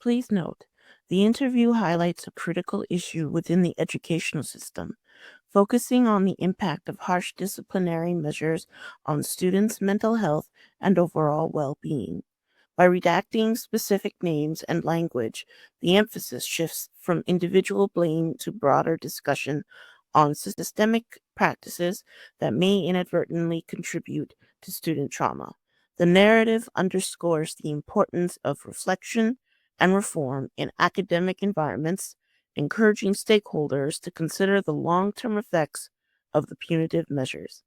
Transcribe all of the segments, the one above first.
Please note, the interview highlights a critical issue within the educational system, focusing on the impact of harsh disciplinary measures on students' mental health and overall well being. By redacting specific names and language, the emphasis shifts from individual blame to broader discussion on systemic practices that may inadvertently contribute to student trauma. The narrative underscores the importance of reflection and reform in academic environments, encouraging stakeholders to consider the long term effects of the punitive measures.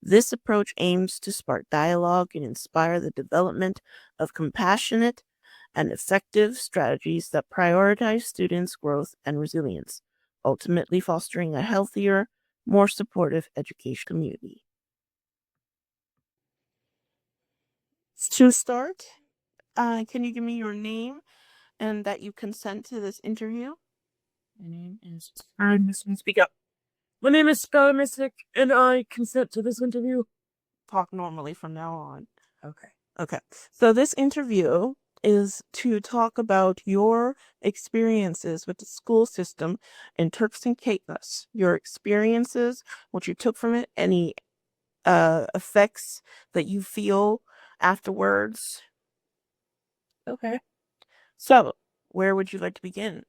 This approach aims to spark dialogue and inspire the development of compassionate and effective strategies that prioritize students' growth and resilience, ultimately fostering a healthier, more supportive education community. To start, can you give me your name and that you consent to this interview? My name is Skye Missick. Speak up. My name is Skye Missick, and I consent to this interview. Talk normally from now on. Okay. Okay. So this interview is to talk about your experiences with the school system in Turks and Caicos. Your experiences, what you took from it, any effects that you feel afterwards. Okay. So, where would you like to begin?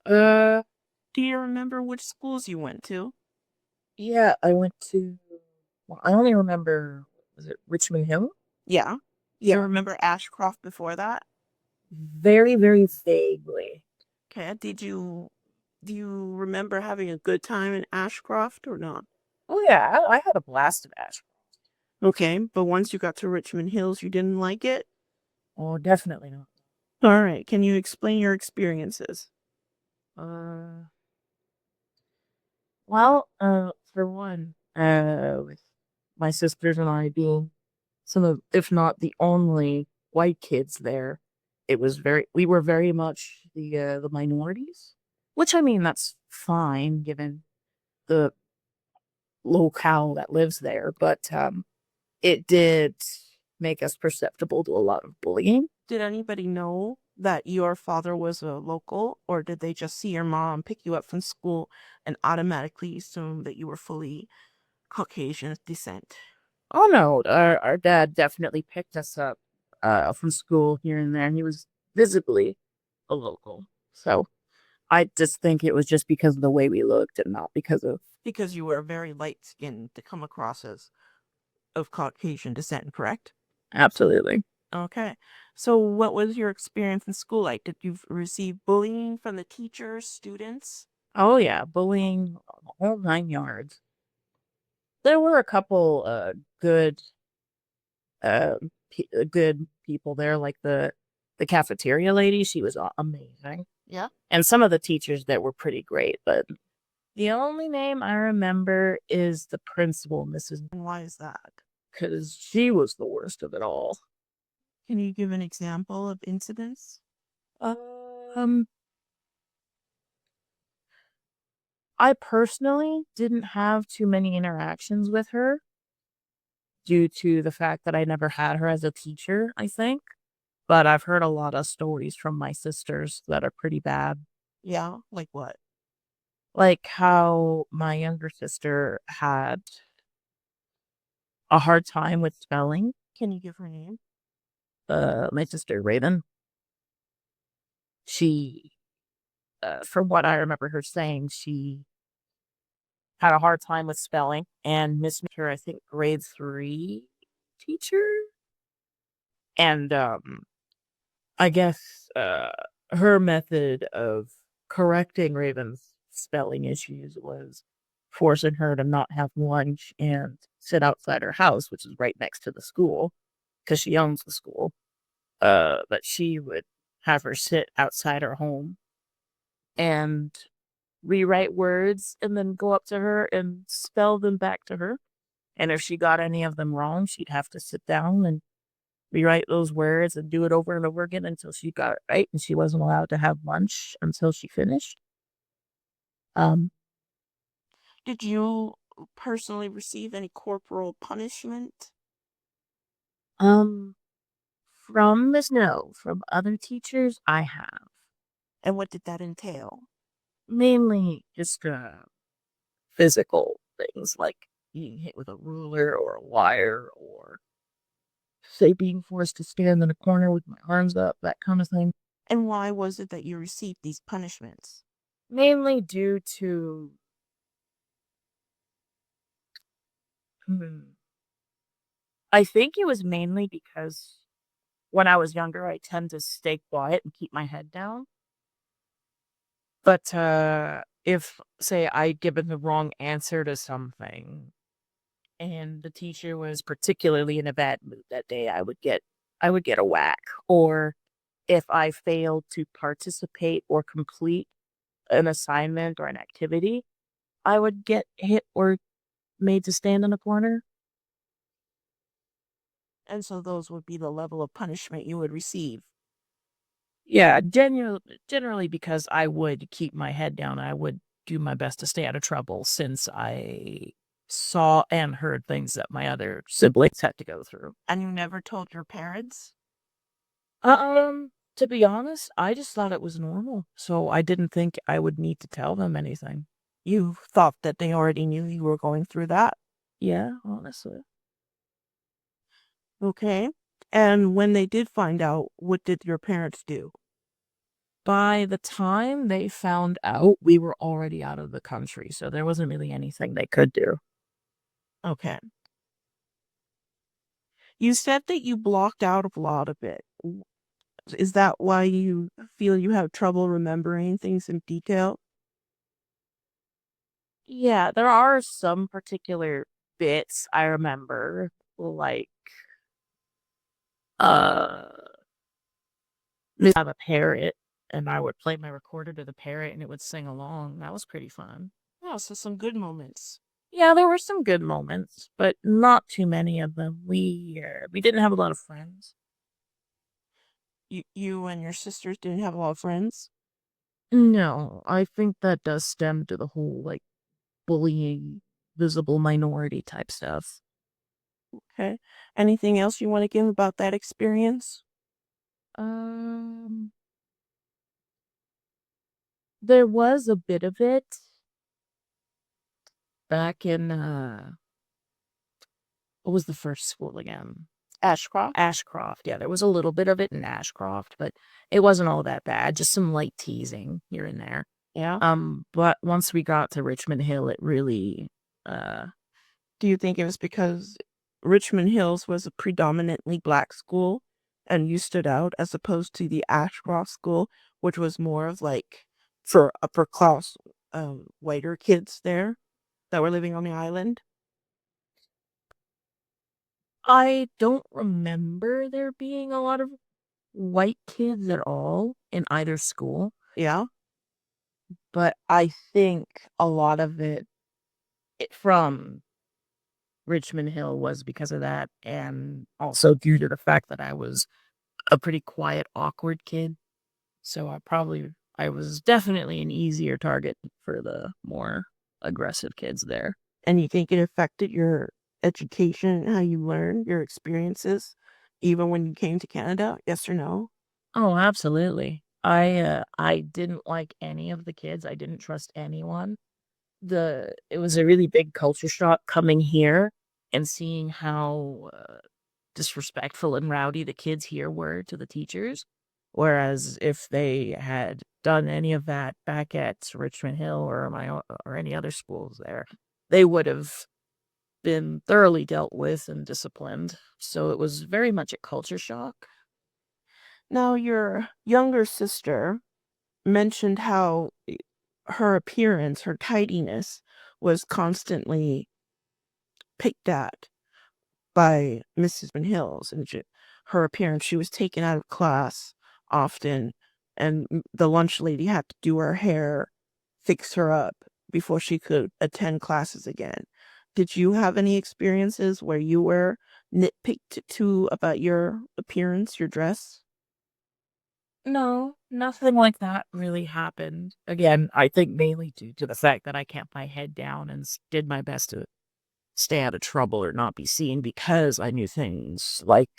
Uh, Do you remember which schools you went to? yeah, I went to. Well, I only remember. Was it Richmond Hill? Yeah. You Yeah. remember Ashcroft before that? Very, very vaguely. Okay. Do you remember having a good time in Ashcroft or not? Oh yeah, I had a blast of Ash. Okay, but once you got to Richmond Hills, you didn't like it? Oh, definitely not. All right, can you explain your experiences? Uh, well, for one, with my sisters and I being some of, if not the only white kids there, we were very much the minorities, which I mean, that's fine given the locale that lives there, but it did make us perceptible to a lot of bullying. Did anybody know that your father was a local, or did they just see your mom pick you up from school and automatically assume that you were fully Caucasian descent? Oh no, our dad definitely picked us up from school here and there, and he was visibly a local. So I just think it was just because of the way we looked and not because of. Because you were very light skinned to come across as of Caucasian descent, correct? Absolutely. Okay. So, what was your experience in school like? Did you receive bullying from the teachers, students? Oh yeah, bullying, the whole 9 yards. There were a couple good good people there, like the cafeteria lady. She was amazing, Yeah. and some of the teachers that were pretty great. But the only name I remember is the principal, Mrs. And why is that? Because she was the worst of it all. Can you give an example of incidents? Um, I personally didn't have too many interactions with her due to the fact that I never had her as a teacher, I think. But I've heard a lot of stories from my sisters that are pretty bad. Yeah, like what? Like how my younger sister had a hard time with spelling. Can you give her name? My sister Raven, she, from what I remember her saying, she had a hard time with spelling and missed her, I think, grade 3 teacher. And I guess her method of correcting Raven's spelling issues was forcing her to not have lunch and sit outside her house, which is right next to the school, because she owns the school. But she would have her sit outside her home and rewrite words and then go up to her and spell them back to her. And if she got any of them wrong, she'd have to sit down and rewrite those words and do it over and over again until she got it right. And she wasn't allowed to have lunch until she finished. Um, Did you personally receive any corporal punishment? um, From Miss No, from other teachers, I have. And what did that entail? Mainly just physical things like being hit with a ruler or a wire or, say, being forced to stand in a corner with my arms up, that kind of thing. And why was it that you received these punishments? Mainly due to, hmm, I think it was mainly because when I was younger, I tend to stay quiet and keep my head down. But if, say, I'd given the wrong answer to something and the teacher was particularly in a bad mood that day, I would get a whack. Or if I failed to participate or complete an assignment or an activity, I would get hit or made to stand in a corner. And so those would be the level of punishment you would receive. Yeah, generally because I would keep my head down. I would do my best to stay out of trouble since I saw and heard things that my other siblings had to go through. And you never told your parents? To be honest, I just thought it was normal, so I didn't think I would need to tell them anything. You thought that they already knew you were going through that. Yeah, honestly. Okay. And when they did find out, what did your parents do? By the time they found out, we were already out of the country, so there wasn't really anything they could do. Okay. You said that you blocked out a lot of it. Is that why you feel you have trouble remembering things in detail? Yeah, there are some particular bits I remember, like, uh, we have a parrot, and I would play my recorder to the parrot, and it would sing along. That was pretty fun. Oh, so some good moments. Yeah, there were some good moments, but not too many of them. We didn't have a lot of friends. You and your sisters didn't have a lot of friends? No, I think that does stem to the whole, like, bullying, visible minority type stuff. Okay. Anything else you want to give about that experience? Um, there was a bit of it back in, what was the first school again? Ashcroft? Ashcroft. Yeah, there was a little bit of it in Ashcroft, but it wasn't all that bad. Just some light teasing here and there. Yeah. But once we got to Richmond Hill, it really, uh, Do you think it was because Richmond Hills was a predominantly black school and you stood out as opposed to the Ashcroft school, which was more of like for upper class whiter kids there that were living on the island? I don't remember there being a lot of white kids at all in either school, Yeah. but I think a lot of it from Richmond Hill was because of that, and also due to the fact that I was a pretty quiet, awkward kid. So I was definitely an easier target for the more aggressive kids there. And you think it affected your education, how you learned, your experiences, even when you came to Canada? Yes or no? Oh, absolutely. I didn't like any of the kids. I didn't trust anyone. It was a really big culture shock coming here and seeing how disrespectful and rowdy the kids here were to the teachers. Whereas if they had done any of that back at Richmond Hill or any other schools there, they would have been thoroughly dealt with and disciplined. So it was very much a culture shock. Now, your younger sister mentioned how her appearance, her tidiness, was constantly picked at by Mrs. Hills, and her appearance, she was taken out of class often, and the lunch lady had to do her hair, fix her up before she could attend classes again. Did you have any experiences where you were nitpicked to about your appearance, your dress? No, nothing like that really happened. Again, I think mainly due to the fact that I kept my head down and did my best to stay out of trouble or not be seen because I knew things like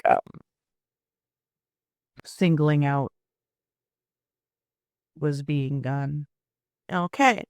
singling out was being done. Okay.